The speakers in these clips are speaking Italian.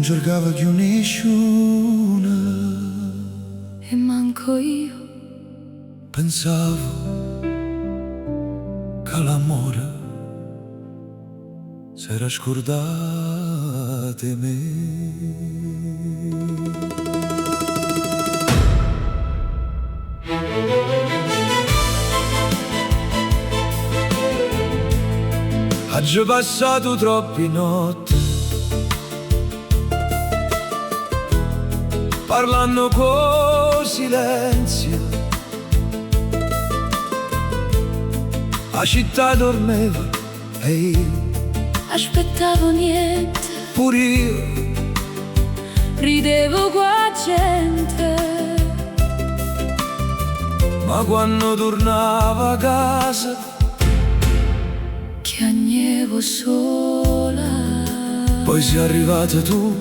non cercava più nessuna. E manco io Pensavo che l'amore s'era scordato di me. Oggi passato troppe notti parlando con silenzio. La città dormeva e io aspettavo niente, pure io ridevo qua gente. ma quando tornavo a casa Piagnevo sola. poi sei arrivata tu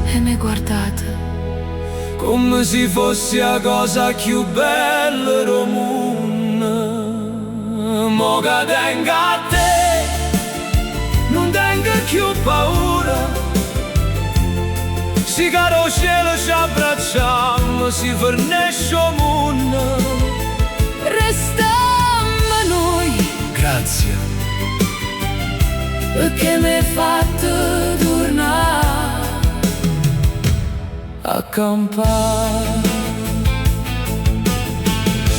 E mi guardate come se fosse la cosa più bella del mondo. Mo che tengo a te non tengo più paura. Si caro cielo ci abbracciamo, si fornisce il mondo. restammo noi, Grazie, perché mi hai fatto tornare a campare.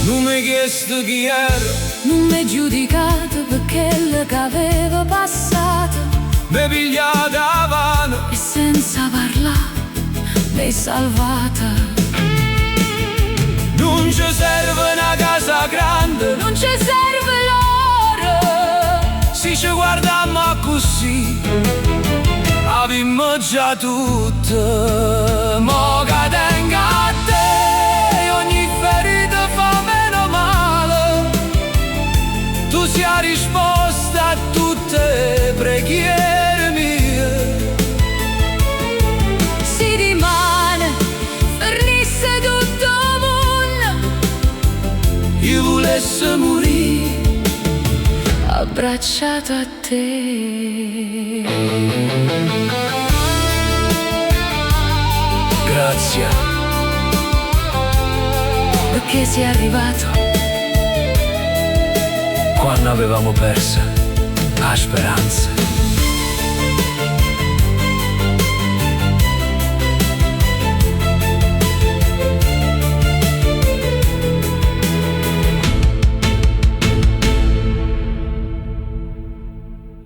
Non mi hai chiesto chi ero, non mi hai giudicato perché le che avevo passato. mi pigliate a mano. E senza parlare mi hai salvata. Non ci serve una casa grande, Non ci serve l'oro, se ci guardiamo così avemmo già tutto. Mo che tengo a te ogni ferita fa meno male. Tu sei la risposta a tutte le preghiere mie. si rimane, fornisse tutto mondo. Io volessi morire Abbracciato a te. grazie, Perché sei arrivato quando avevamo perso la speranza.